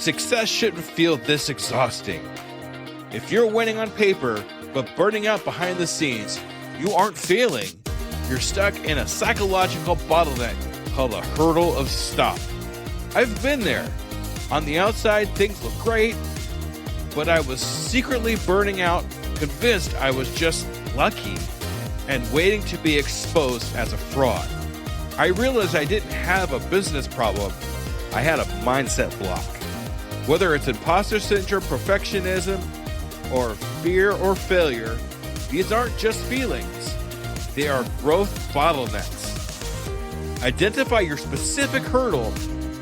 Success shouldn't feel this exhausting. If you're winning on paper, but burning out behind the scenes, you aren't failing. You're stuck in a psychological bottleneck called a hurdle of stop. I've been there. On the outside, things look great, but I was secretly burning out, convinced I was just lucky, and waiting to be exposed as a fraud. I realized I didn't have a business problem. I had a mindset block. Whether it's imposter syndrome, perfectionism, or fear or failure, these aren't just feelings. They are growth bottlenecks. Identify your specific hurdle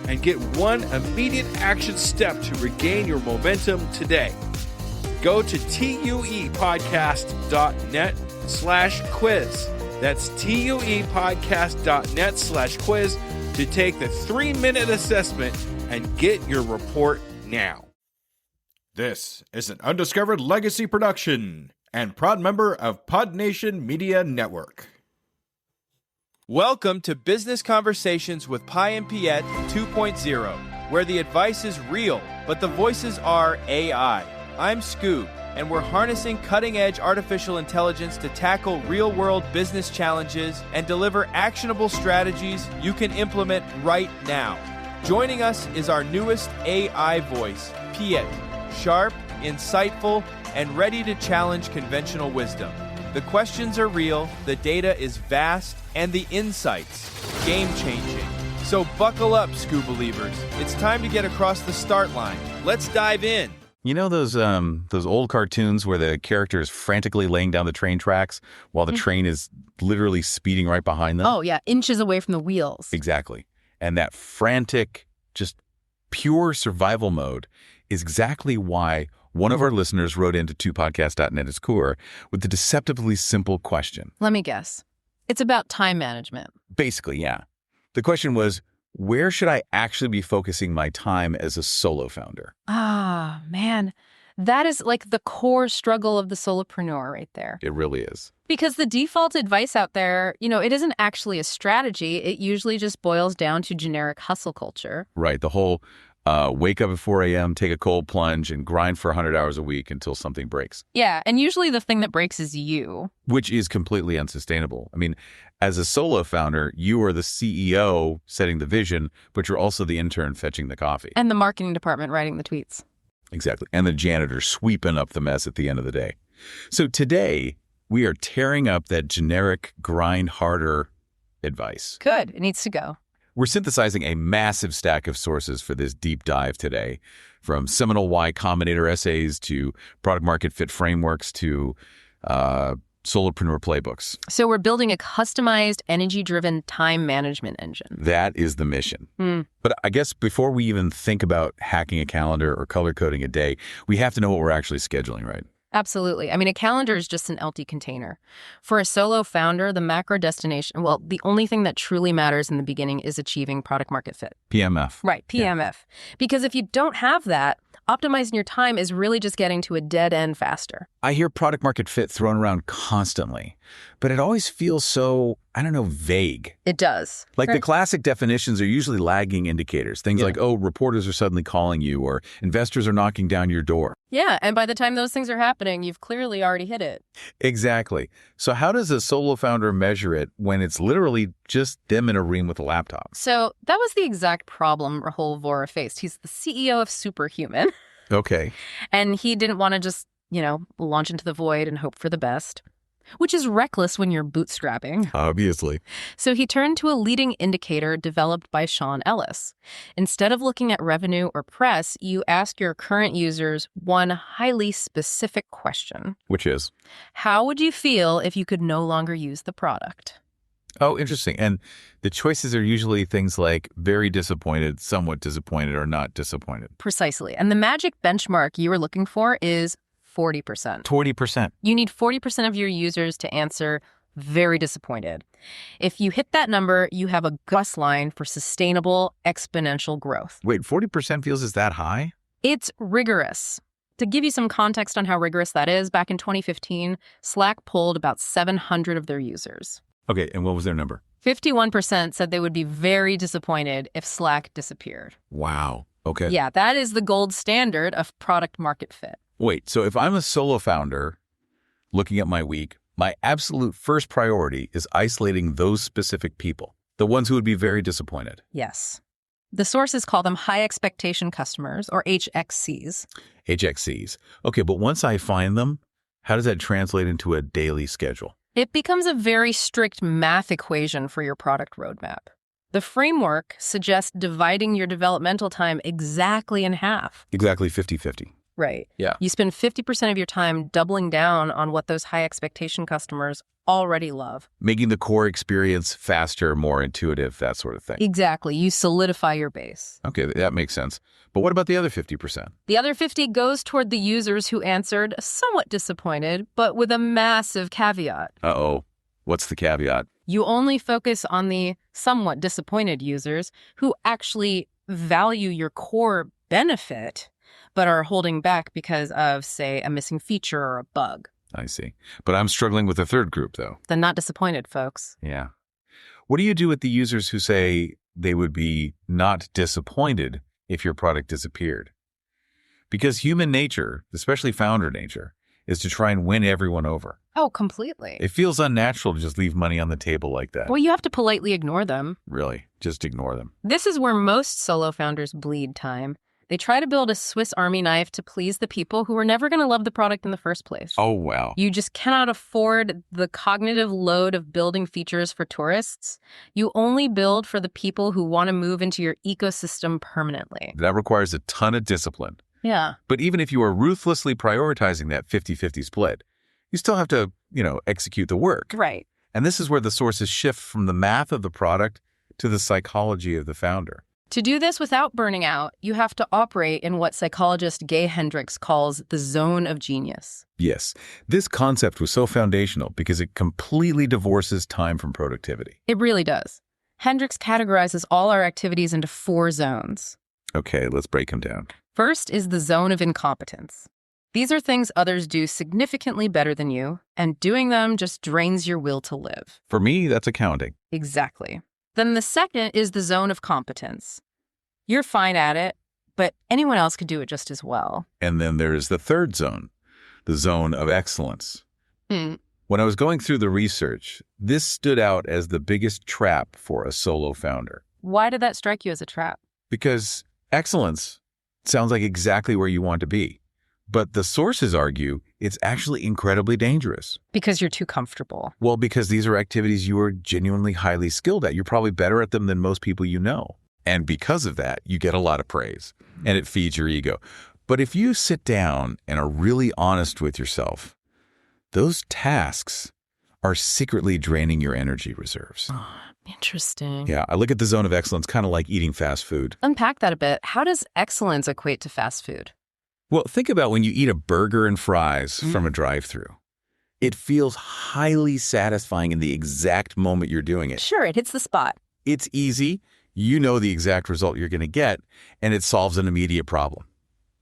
and get one immediate action step to regain your momentum today. Go to tuepodcast.net/quiz. That's tuepodcast.net/quiz to take the 3-minute assessment and get your report now. This is an Undiscovered Legacy production and proud member of Pod Nation Media Network. Welcome to Business Conversations with Pi and Piet 2.0, where the advice is real, but the voices are AI. I'm Scoob, and we're harnessing cutting-edge artificial intelligence to tackle real-world business challenges and deliver actionable strategies you can implement right now. Joining us is our newest AI voice, Piet, sharp, insightful, and ready to challenge conventional wisdom. The questions are real, the data is vast, and the insights game-changing. So buckle up, Scoob believers. It's time to get across the start line. Let's dive in. You know those old cartoons where the character is frantically laying down the train tracks while the train is literally speeding right behind them? Oh, yeah, inches away from the wheels. Exactly. And that frantic, just pure survival mode is exactly why one of our listeners wrote into tuepodcast.net as core with the deceptively simple question. Let me guess. It's about time management. Basically, yeah. The question was, where should I actually be focusing my time as a solo founder? Ah, man. That is like the core struggle of the solopreneur right there. It really is. Because the default advice out there, it isn't actually a strategy. It usually just boils down to generic hustle culture. Right. The whole wake up at 4 a.m., take a cold plunge, and grind for 100 hours a week until something breaks. Yeah, and usually the thing that breaks is you. Which is completely unsustainable. I mean, as a solo founder, you are the CEO setting the vision, but you're also the intern fetching the coffee. And the marketing department writing the tweets. Exactly. And the janitor sweeping up the mess at the end of the day. So today, we are tearing up that generic grind harder advice. Good. It needs to go. We're synthesizing a massive stack of sources for this deep dive today, from seminal Y Combinator essays to product market fit frameworks to solopreneur playbooks. So we're building a customized, energy-driven time management engine. That is the mission. But I guess before we even think about hacking a calendar or color coding a day, we have to know what we're actually scheduling, right? Absolutely. I mean, a calendar is just an empty container. For a solo founder, the macro destination, the only thing that truly matters in the beginning is achieving product market fit. PMF. Right, PMF. Yeah. Because if you don't have that, optimizing your time is really just getting to a dead end faster. I hear product market fit thrown around constantly, but it always feels so, vague. It does. Like the classic definitions are usually lagging indicators. Things like, reporters are suddenly calling you or investors are knocking down your door. Yeah, and by the time those things are happening, you've clearly already hit it. Exactly. So how does a solo founder measure it when it's literally just them in a room with a laptop? So that was the exact problem Rahul Vohra faced. He's the CEO of Superhuman. Okay. And he didn't want to just, launch into the void and hope for the best, which is reckless when you're bootstrapping. Obviously. So he turned to a leading indicator developed by Sean Ellis. Instead of looking at revenue or press, you ask your current users one highly specific question. Which is? How would you feel if you could no longer use the product? Oh, interesting. And the choices are usually things like very disappointed, somewhat disappointed, or not disappointed. Precisely. And the magic benchmark you were looking for is 40%. 40%. You need 40% of your users to answer very disappointed. If you hit that number, you have a Gus line for sustainable exponential growth. Wait, 40% feels is that high? It's rigorous. To give you some context on how rigorous that is, back in 2015, Slack polled about 700 of their users. Okay, and what was their number? 51% said they would be very disappointed if Slack disappeared. Wow. Okay. Yeah, that is the gold standard of product market fit. Wait, so if I'm a solo founder looking at my week, my absolute first priority is isolating those specific people, the ones who would be very disappointed. Yes. The sources call them high expectation customers, or HXCs. HXCs. Okay, but once I find them, how does that translate into a daily schedule? It becomes a very strict math equation for your product roadmap. The framework suggests dividing your developmental time exactly in half. Exactly 50-50. Right. Yeah. You spend 50% of your time doubling down on what those high expectation customers already love. Making the core experience faster, more intuitive, that sort of thing. Exactly. You solidify your base. Okay, that makes sense. But what about the other 50%? The other 50 goes toward the users who answered somewhat disappointed, but with a massive caveat. Uh-oh. What's the caveat? You only focus on the somewhat disappointed users who actually value your core benefit, but are holding back because of, say, a missing feature or a bug. I see. But I'm struggling with the third group, though. The not disappointed folks. Yeah. What do you do with the users who say they would be not disappointed if your product disappeared? Because human nature, especially founder nature, is to try and win everyone over. Oh, completely. It feels unnatural to just leave money on the table like that. Well, you have to politely ignore them. Really, just ignore them. This is where most solo founders bleed time. They try to build a Swiss Army knife to please the people who are never going to love the product in the first place. Oh, wow. You just cannot afford the cognitive load of building features for tourists. You only build for the people who want to move into your ecosystem permanently. That requires a ton of discipline. Yeah. But even if you are ruthlessly prioritizing that 50-50 split, you still have to, execute the work. Right. And this is where the sources shift from the math of the product to the psychology of the founder. To do this without burning out, you have to operate in what psychologist Gay Hendricks calls the zone of genius. Yes, this concept was so foundational because it completely divorces time from productivity. It really does. Hendricks categorizes all our activities into 4 zones. Okay, let's break them down. First is the zone of incompetence. These are things others do significantly better than you, and doing them just drains your will to live. For me, that's accounting. Exactly. Then the second is the zone of competence. You're fine at it, but anyone else could do it just as well. And then there's the third zone, the zone of excellence. When I was going through the research, this stood out as the biggest trap for a solo founder. Why did that strike you as a trap? Because excellence sounds like exactly where you want to be. But the sources argue it's actually incredibly dangerous. Because you're too comfortable. Well, because these are activities you are genuinely highly skilled at. You're probably better at them than most people you know. And because of that, you get a lot of praise, and it feeds your ego. But if you sit down and are really honest with yourself, those tasks are secretly draining your energy reserves. Oh, interesting. Yeah, I look at the zone of excellence kind of like eating fast food. Unpack that a bit. How does excellence equate to fast food? Well, think about when you eat a burger and fries from a drive-thru. It feels highly satisfying in the exact moment you're doing it. Sure, it hits the spot. It's easy. You know the exact result you're going to get, and it solves an immediate problem.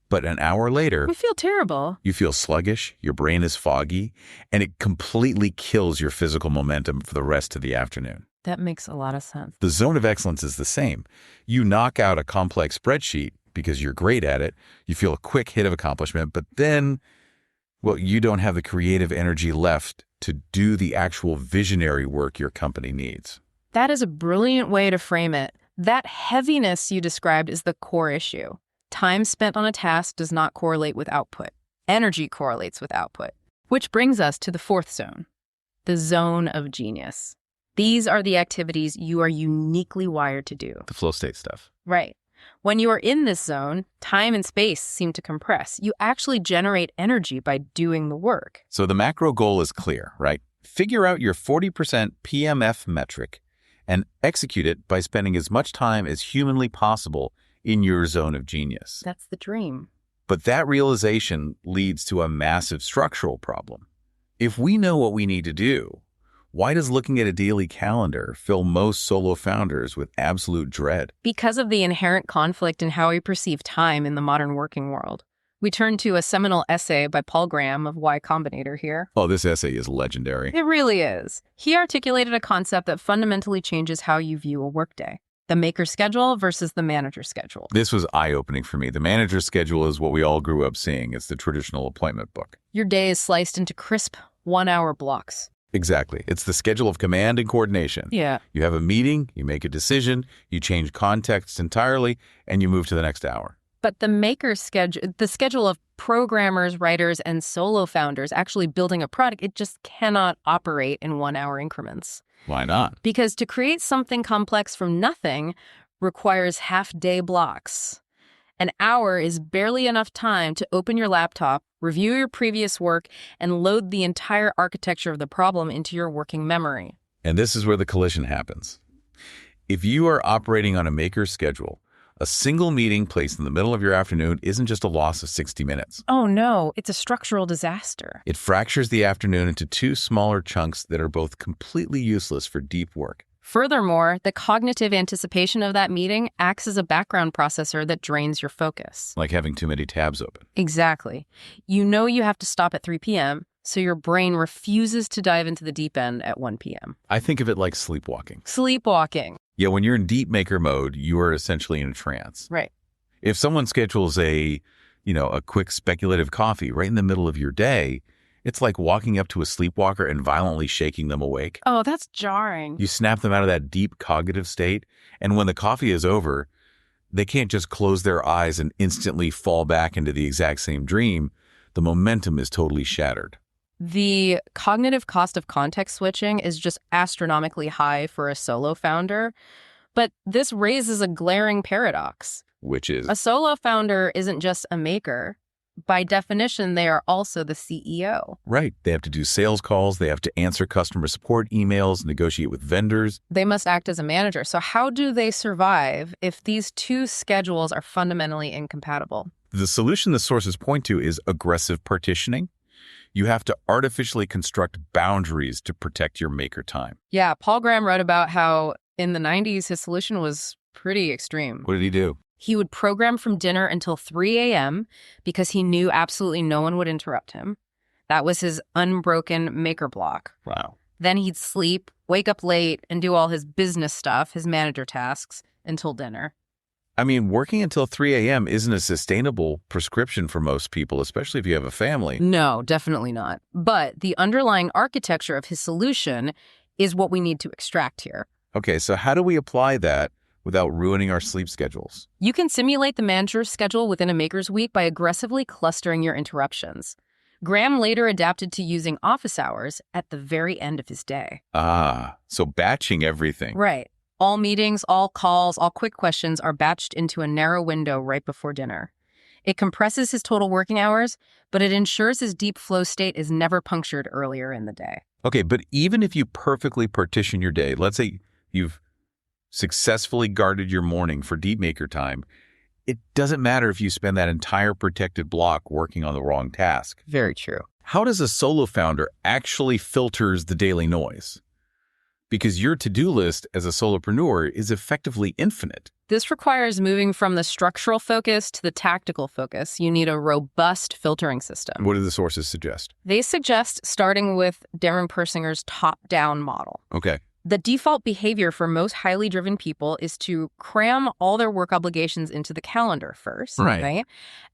But an hour later, We feel terrible. you feel sluggish, your brain is foggy, and it completely kills your physical momentum for the rest of the afternoon. That makes a lot of sense. The zone of excellence is the same. You knock out a complex spreadsheet because you're great at it. You feel a quick hit of accomplishment, but then, well, you don't have the creative energy left to do the actual visionary work your company needs. That is a brilliant way to frame it. That heaviness you described is the core issue. Time spent on a task does not correlate with output. Energy correlates with output. Which brings us to the 4th zone, the zone of genius. These are the activities you are uniquely wired to do. The flow state stuff. Right. When you are in this zone, time and space seem to compress. You actually generate energy by doing the work. So the macro goal is clear, right? Figure out your 40% PMF metric and execute it by spending as much time as humanly possible in your zone of genius. That's the dream. But that realization leads to a massive structural problem. If we know what we need to do, why does looking at a daily calendar fill most solo founders with absolute dread? Because of the inherent conflict in how we perceive time in the modern working world. We turn to a seminal essay by Paul Graham of Y Combinator here. Oh, this essay is legendary. It really is. He articulated a concept that fundamentally changes how you view a workday. The maker schedule versus the manager schedule. This was eye-opening for me. The manager's schedule is what we all grew up seeing. It's the traditional appointment book. Your day is sliced into crisp 1-hour blocks. Exactly. It's the schedule of command and coordination. Yeah. You have a meeting, you make a decision, you change context entirely, and you move to the next hour. But the maker schedule, the schedule of programmers, writers, and solo founders actually building a product, it just cannot operate in 1-hour increments. Why not? Because to create something complex from nothing requires half-day blocks. An hour is barely enough time to open your laptop, review your previous work, and load the entire architecture of the problem into your working memory. And this is where the collision happens. If you are operating on a maker schedule, a single meeting placed in the middle of your afternoon isn't just a loss of 60 minutes. Oh no, it's a structural disaster. It fractures the afternoon into two smaller chunks that are both completely useless for deep work. Furthermore, the cognitive anticipation of that meeting acts as a background processor that drains your focus. Like having too many tabs open. Exactly. You know you have to stop at 3 p.m., so your brain refuses to dive into the deep end at 1 p.m. I think of it like sleepwalking. Sleepwalking. Yeah, when you're in deep maker mode, you are essentially in a trance. Right. If someone schedules a quick speculative coffee right in the middle of your day, it's like walking up to a sleepwalker and violently shaking them awake. Oh, that's jarring. You snap them out of that deep cognitive state, and when the coffee is over, they can't just close their eyes and instantly fall back into the exact same dream. The momentum is totally shattered. The cognitive cost of context switching is just astronomically high for a solo founder. But this raises a glaring paradox. Which is? A solo founder isn't just a maker. By definition, they are also the CEO. Right. They have to do sales calls. They have to answer customer support emails, negotiate with vendors. They must act as a manager. So how do they survive if these two schedules are fundamentally incompatible? The solution the sources point to is aggressive partitioning. You have to artificially construct boundaries to protect your maker time. Yeah, Paul Graham wrote about how in the 90s, his solution was pretty extreme. What did he do? He would program from dinner until 3 a.m. because he knew absolutely no one would interrupt him. That was his unbroken maker block. Wow. Then he'd sleep, wake up late, and do all his business stuff, his manager tasks, until dinner. I mean, working until 3 a.m. isn't a sustainable prescription for most people, especially if you have a family. No, definitely not. But the underlying architecture of his solution is what we need to extract here. Okay, so how do we apply that without ruining our sleep schedules? You can simulate the manager's schedule within a maker's week by aggressively clustering your interruptions. Graham later adapted to using office hours at the very end of his day. Ah, so batching everything. Right. All meetings, all calls, all quick questions are batched into a narrow window right before dinner. It compresses his total working hours, but it ensures his deep flow state is never punctured earlier in the day. Okay, but even if you perfectly partition your day, let's say you've successfully guarded your morning for deep maker time, it doesn't matter if you spend that entire protected block working on the wrong task. Very true. How does a solo founder actually filters the daily noise? Because your to-do list as a solopreneur is effectively infinite. This requires moving from the structural focus to the tactical focus. You need a robust filtering system. What do the sources suggest? They suggest starting with Darren Persinger's top-down model. Okay. The default behavior for most highly driven people is to cram all their work obligations into the calendar first, right?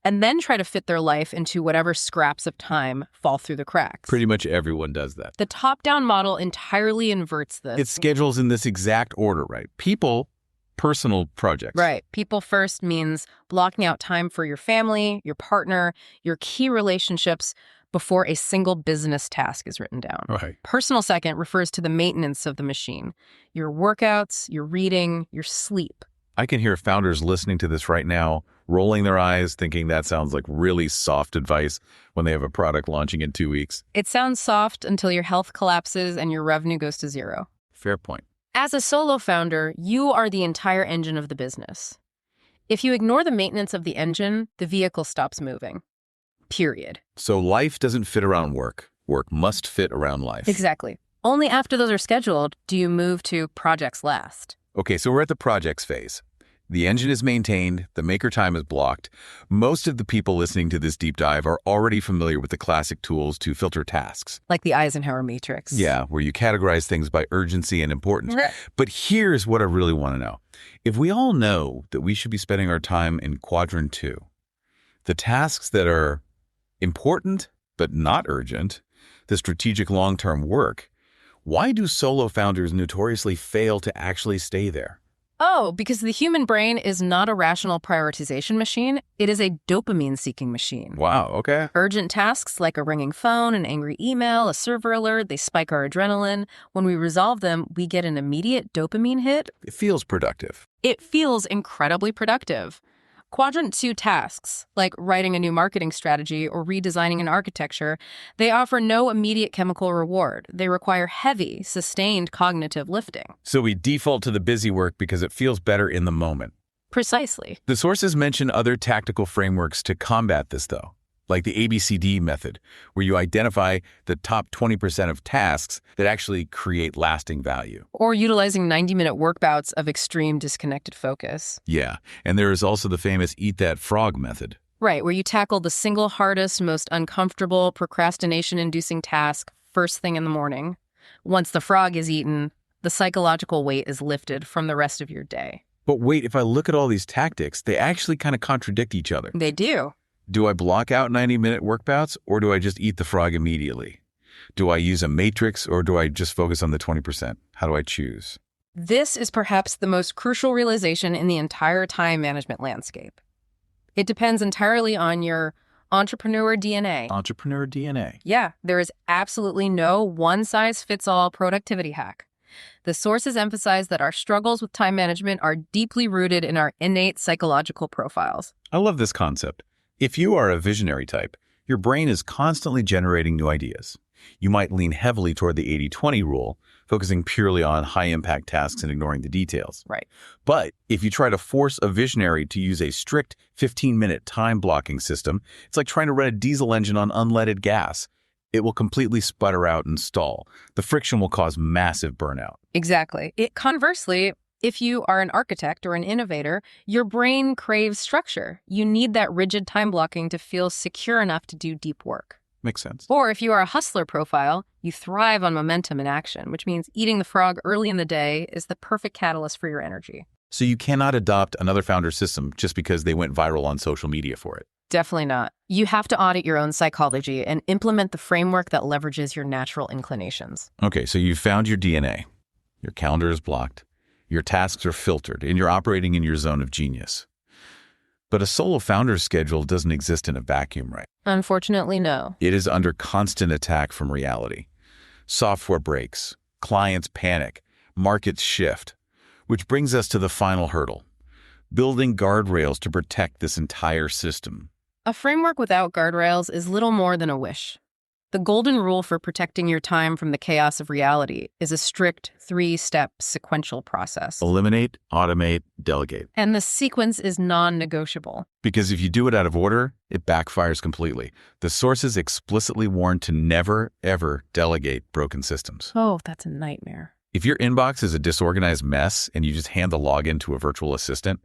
And then try to fit their life into whatever scraps of time fall through the cracks. Pretty much everyone does that. The top-down model entirely inverts this. It schedules in this exact order, right? People, personal projects. Right. People first means blocking out time for your family, your partner, your key relationships, before a single business task is written down. Right. Personal second refers to the maintenance of the machine. Your workouts, your reading, your sleep. I can hear founders listening to this right now, rolling their eyes, thinking that sounds like really soft advice when they have a product launching in 2 weeks. It sounds soft until your health collapses and your revenue goes to zero. Fair point. As a solo founder, you are the entire engine of the business. If you ignore the maintenance of the engine, the vehicle stops moving. Period. So life doesn't fit around work. Work must fit around life. Exactly. Only after those are scheduled do you move to projects last. Okay, so we're at the projects phase. The engine is maintained, the maker time is blocked. Most of the people listening to this deep dive are already familiar with the classic tools to filter tasks. Like the Eisenhower matrix. Yeah, where you categorize things by urgency and importance. Right. But here's what I really want to know. If we all know that we should be spending our time in quadrant 2, the tasks that are important but not urgent, the strategic long-term work, why do solo founders notoriously fail to actually stay there? Oh, because the human brain is not a rational prioritization machine. It is a dopamine-seeking machine. Wow, okay. Urgent tasks like a ringing phone, an angry email, a server alert, they spike our adrenaline. When we resolve them, we get an immediate dopamine hit. It feels productive. It feels incredibly productive. Quadrant 2 tasks, like writing a new marketing strategy or redesigning an architecture, they offer no immediate chemical reward. They require heavy, sustained cognitive lifting. So we default to the busy work because it feels better in the moment. Precisely. The sources mention other tactical frameworks to combat this, though, like the ABCD method, where you identify the top 20% of tasks that actually create lasting value. Or utilizing 90-minute work bouts of extreme disconnected focus. Yeah, and there is also the famous eat that frog method. Right, where you tackle the single hardest, most uncomfortable, procrastination-inducing task first thing in the morning. Once the frog is eaten, the psychological weight is lifted from the rest of your day. But wait, if I look at all these tactics, they actually kind of contradict each other. They do. Do I block out 90-minute work bouts, or do I just eat the frog immediately? Do I use a matrix, or do I just focus on the 20%? How do I choose? This is perhaps the most crucial realization in the entire time management landscape. It depends entirely on your entrepreneur DNA. Entrepreneur DNA. Yeah, there is absolutely no one-size-fits-all productivity hack. The sources emphasize that our struggles with time management are deeply rooted in our innate psychological profiles. I love this concept. If you are a visionary type, your brain is constantly generating new ideas. You might lean heavily toward the 80-20 rule, focusing purely on high-impact tasks and ignoring the details. Right. But if you try to force a visionary to use a strict 15-minute time blocking system, it's like trying to run a diesel engine on unleaded gas. It will completely sputter out and stall. The friction will cause massive burnout. Exactly. Conversely, if you are an architect or an innovator, your brain craves structure. You need that rigid time blocking to feel secure enough to do deep work. Makes sense. Or if you are a hustler profile, you thrive on momentum and action, which means eating the frog early in the day is the perfect catalyst for your energy. So you cannot adopt another founder system just because they went viral on social media for it. Definitely not. You have to audit your own psychology and implement the framework that leverages your natural inclinations. Okay, so you've found your DNA. Your calendar is blocked. Your tasks are filtered, and you're operating in your zone of genius. But a solo founder's schedule doesn't exist in a vacuum, right? Unfortunately, no. It is under constant attack from reality. Software breaks, clients panic, markets shift, which brings us to the final hurdle, building guardrails to protect this entire system. A framework without guardrails is little more than a wish. The golden rule for protecting your time from the chaos of reality is a strict 3-step sequential process. Eliminate, automate, delegate. And the sequence is non-negotiable. Because if you do it out of order, it backfires completely. The sources explicitly warn to never, ever delegate broken systems. Oh, that's a nightmare. If your inbox is a disorganized mess and you just hand the login to a virtual assistant,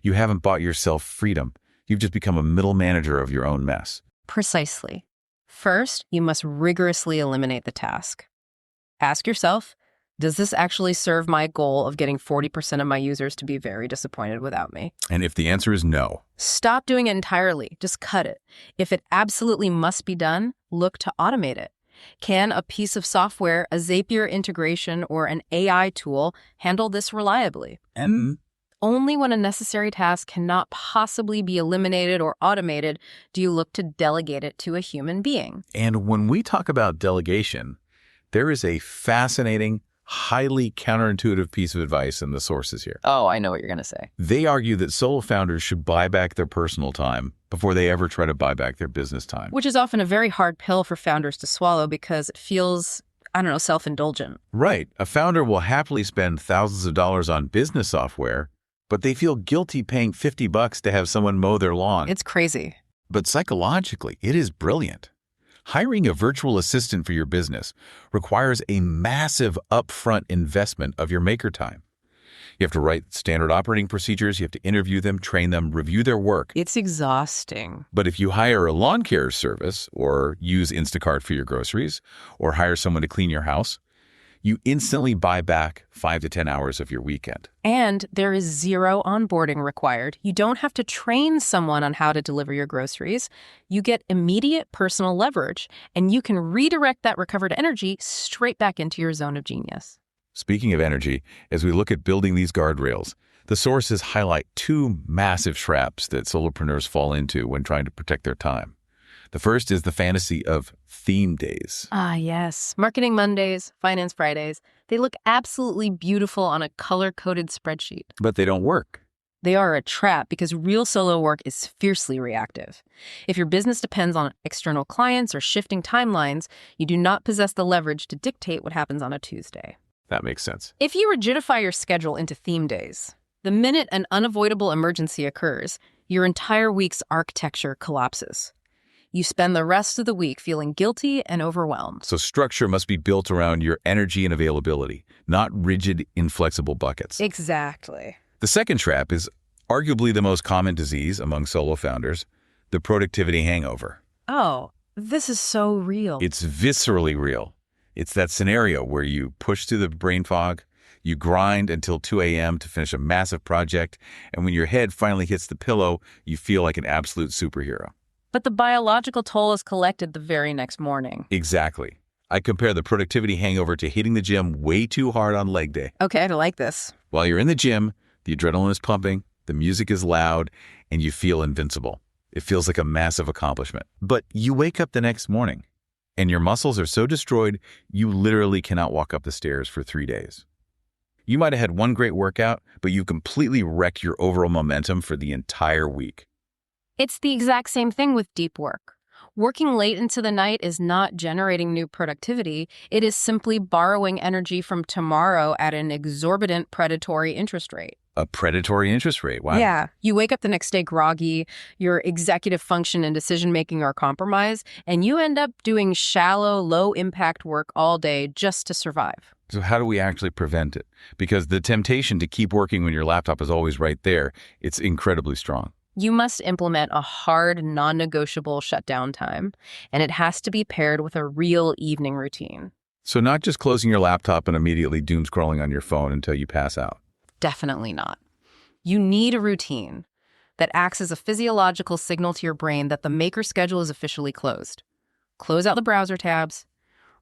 you haven't bought yourself freedom. You've just become a middle manager of your own mess. Precisely. First, you must rigorously eliminate the task. Ask yourself, does this actually serve my goal of getting 40% of my users to be very disappointed without me? And if the answer is no, stop doing it entirely. Just cut it. If it absolutely must be done, look to automate it. Can a piece of software, a Zapier integration, or an AI tool handle this reliably? And only when a necessary task cannot possibly be eliminated or automated do you look to delegate it to a human being. And when we talk about delegation, there is a fascinating, highly counterintuitive piece of advice in the sources here. Oh, I know what you're going to say. They argue that solo founders should buy back their personal time before they ever try to buy back their business time. Which is often a very hard pill for founders to swallow because it feels, self-indulgent. Right. A founder will happily spend thousands of dollars on business software, but they feel guilty paying $50 to have someone mow their lawn. It's crazy. But psychologically, it is brilliant. Hiring a virtual assistant for your business requires a massive upfront investment of your maker time. You have to write standard operating procedures. You have to interview them, train them, review their work. It's exhausting. But if you hire a lawn care service or use Instacart for your groceries or hire someone to clean your house, you instantly buy back 5 to 10 hours of your weekend. And there is zero onboarding required. You don't have to train someone on how to deliver your groceries. You get immediate personal leverage, and you can redirect that recovered energy straight back into your zone of genius. Speaking of energy, as we look at building these guardrails, the sources highlight 2 massive traps that solopreneurs fall into when trying to protect their time. The first is the fantasy of theme days. Ah, yes. Marketing Mondays, Finance Fridays. They look absolutely beautiful on a color-coded spreadsheet. But they don't work. They are a trap because real solo work is fiercely reactive. If your business depends on external clients or shifting timelines, you do not possess the leverage to dictate what happens on a Tuesday. That makes sense. If you rigidify your schedule into theme days, the minute an unavoidable emergency occurs, your entire week's architecture collapses. You spend the rest of the week feeling guilty and overwhelmed. So structure must be built around your energy and availability, not rigid, inflexible buckets. Exactly. The second trap is arguably the most common disease among solo founders, the productivity hangover. Oh, this is so real. It's viscerally real. It's that scenario where you push through the brain fog, you grind until 2 a.m. to finish a massive project, and when your head finally hits the pillow, you feel like an absolute superhero. But the biological toll is collected the very next morning. Exactly. I compare the productivity hangover to hitting the gym way too hard on leg day. Okay, I like this. While you're in the gym, the adrenaline is pumping, the music is loud, and you feel invincible. It feels like a massive accomplishment. But you wake up the next morning, and your muscles are so destroyed, you literally cannot walk up the stairs for 3 days. You might have had one great workout, but you completely wrecked your overall momentum for the entire week. It's the exact same thing with deep work. Working late into the night is not generating new productivity. It is simply borrowing energy from tomorrow at an exorbitant predatory interest rate. A predatory interest rate? Wow. Yeah. You wake up the next day groggy, your executive function and decision-making are compromised, and you end up doing shallow, low-impact work all day just to survive. So how do we actually prevent it? Because the temptation to keep working when your laptop is always right there, it's incredibly strong. You must implement a hard, non-negotiable shutdown time, and it has to be paired with a real evening routine. So not just closing your laptop and immediately doom scrolling on your phone until you pass out. Definitely not. You need a routine that acts as a physiological signal to your brain that the maker schedule is officially closed. Close out the browser tabs.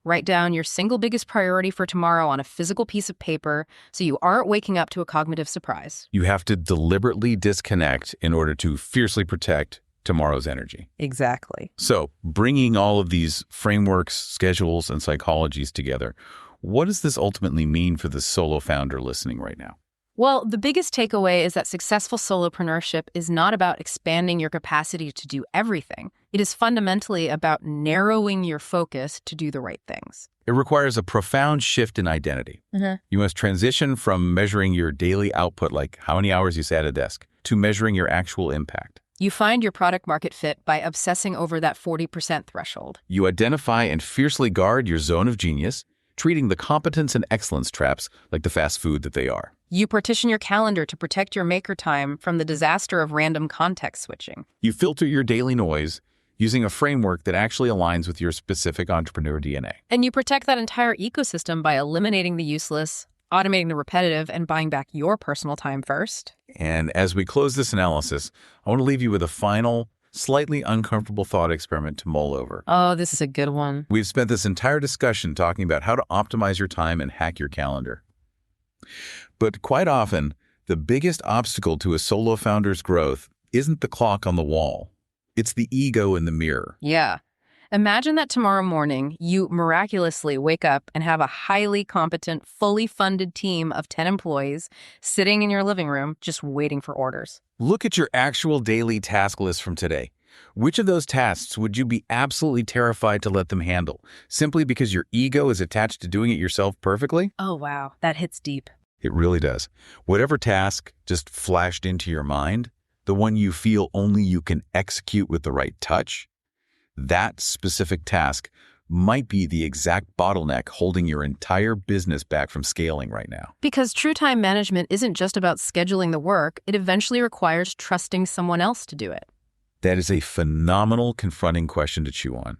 Write down your single biggest priority for tomorrow on a physical piece of paper so you aren't waking up to a cognitive surprise. You have to deliberately disconnect in order to fiercely protect tomorrow's energy. Exactly. So bringing all of these frameworks, schedules, and psychologies together, what does this ultimately mean for the solo founder listening right now? Well, the biggest takeaway is that successful solopreneurship is not about expanding your capacity to do everything. It is fundamentally about narrowing your focus to do the right things. It requires a profound shift in identity. You must transition from measuring your daily output, like how many hours you sat at a desk, to measuring your actual impact. You find your product market fit by obsessing over that 40% threshold. You identify and fiercely guard your zone of genius, treating the competence and excellence traps like the fast food that they are. You partition your calendar to protect your maker time from the disaster of random context switching. You filter your daily noise using a framework that actually aligns with your specific entrepreneur DNA. And you protect that entire ecosystem by eliminating the useless, automating the repetitive, and buying back your personal time first. And as we close this analysis, I want to leave you with a final, slightly uncomfortable thought experiment to mull over. Oh, this is a good one. We've spent this entire discussion talking about how to optimize your time and hack your calendar. But quite often, the biggest obstacle to a solo founder's growth isn't the clock on the wall. It's the ego in the mirror. Yeah. Imagine that tomorrow morning, you miraculously wake up and have a highly competent, fully funded team of 10 employees sitting in your living room just waiting for orders. Look at your actual daily task list from today. Which of those tasks would you be absolutely terrified to let them handle, simply because your ego is attached to doing it yourself perfectly? Oh, wow. That hits deep. It really does. Whatever task just flashed into your mind, the one you feel only you can execute with the right touch, that specific task might be the exact bottleneck holding your entire business back from scaling right now. Because true time management isn't just about scheduling the work, it eventually requires trusting someone else to do it. That is a phenomenal, confronting question to chew on.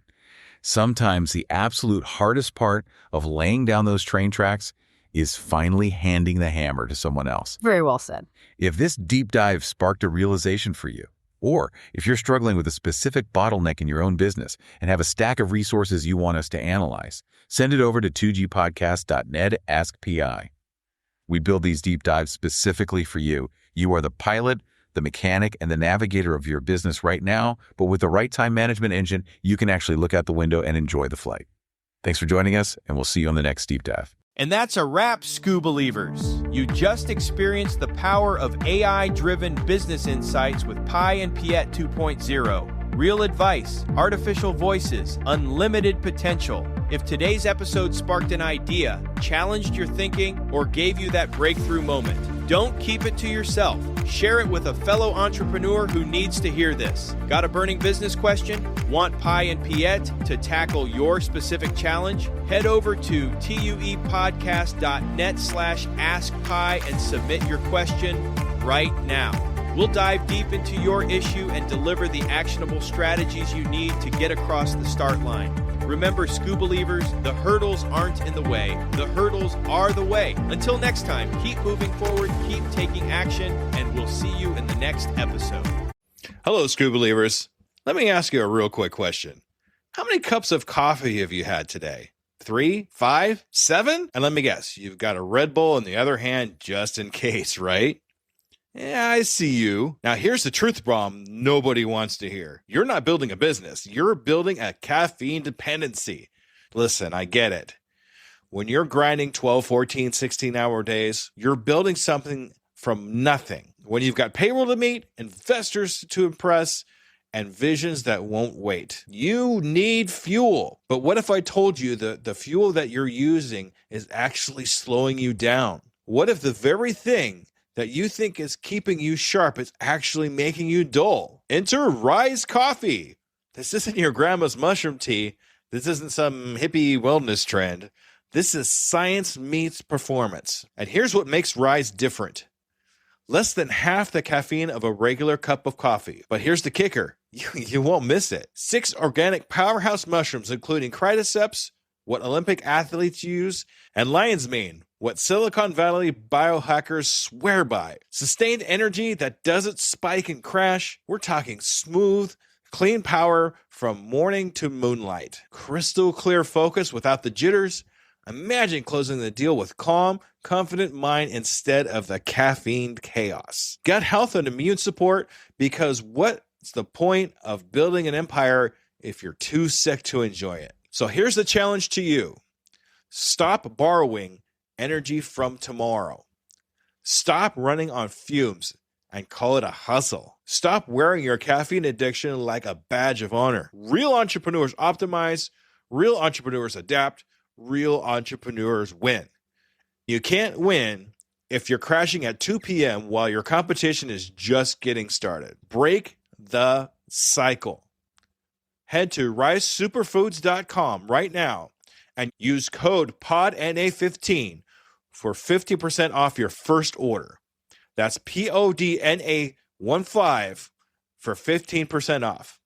Sometimes the absolute hardest part of laying down those train tracks is finally handing the hammer to someone else. Very well said. If this deep dive sparked a realization for you, or if you're struggling with a specific bottleneck in your own business and have a stack of resources you want us to analyze, send it over to 2gpodcast.net Ask PI. We build these deep dives specifically for you. You are the pilot, the mechanic, and the navigator of your business right now, but with the right time management engine, you can actually look out the window and enjoy the flight. Thanks for joining us, and we'll see you on the next deep dive. And that's a wrap, SCU believers. You just experienced the power of AI-driven business insights with Pi and Piet 2.0. Real advice, artificial voices, unlimited potential. If today's episode sparked an idea, challenged your thinking, or gave you that breakthrough moment, don't keep it to yourself. Share it with a fellow entrepreneur who needs to hear this. Got a burning business question? Want Pi and Piet to tackle your specific challenge? Head over to tuepodcast.net/askpi and submit your question right now. We'll dive deep into your issue and deliver the actionable strategies you need to get across the start line. Remember, SCU believers, the hurdles aren't in the way. The hurdles are the way. Until next time, keep moving forward, keep taking action, and we'll see you in the next episode. Hello, SCU believers. Let me ask you a real quick question. How many cups of coffee have you had today? 3, 5, 7? And let me guess, you've got a Red Bull in the other hand just in case, right? Yeah, I see you. Now, here's the truth bomb nobody wants to hear. You're not building a business. You're building a caffeine dependency. Listen, I get it. When you're grinding 12, 14, 16-hour days, you're building something from nothing. When you've got payroll to meet, investors to impress, and visions that won't wait. You need fuel. But what if I told you that the fuel that you're using is actually slowing you down? What if the very thing that you think is keeping you sharp is actually making you dull? Enter Rise Coffee. This isn't your grandma's mushroom tea. This isn't some hippie wellness trend. This is science meets performance. And here's what makes Rise different. Less than half the caffeine of a regular cup of coffee. But here's the kicker. You won't miss it. 6 organic powerhouse mushrooms, including cordyceps, what Olympic athletes use, and lion's mane, what Silicon Valley biohackers swear by. Sustained energy that doesn't spike and crash. We're talking smooth, clean power from morning to moonlight. Crystal clear focus without the jitters. Imagine closing the deal with calm, confident mind instead of the caffeine chaos. Gut health and immune support, because what's the point of building an empire if you're too sick to enjoy it? So here's the challenge to you. Stop borrowing energy from tomorrow. Stop running on fumes and call it a hustle. Stop wearing your caffeine addiction like a badge of honor. Real entrepreneurs optimize, real entrepreneurs adapt, real entrepreneurs win. You can't win if you're crashing at 2 p.m. while your competition is just getting started. Break the cycle. Head to risesuperfoods.com right now and use code PODNA15 for 50% off your first order. That's PODNA15 for 15% off.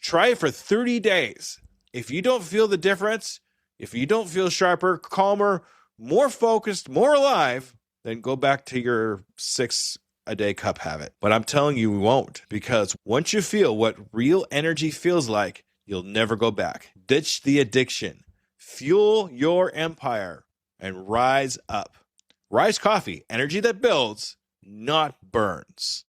Try it for 30 days. If you don't feel the difference, if you don't feel sharper, calmer, more focused, more alive, then go back to your 6-a-day cup habit. But I'm telling you, we won't, because once you feel what real energy feels like, you'll never go back. Ditch the addiction. Fuel your empire and rise up. Rise Coffee, energy that builds, not burns.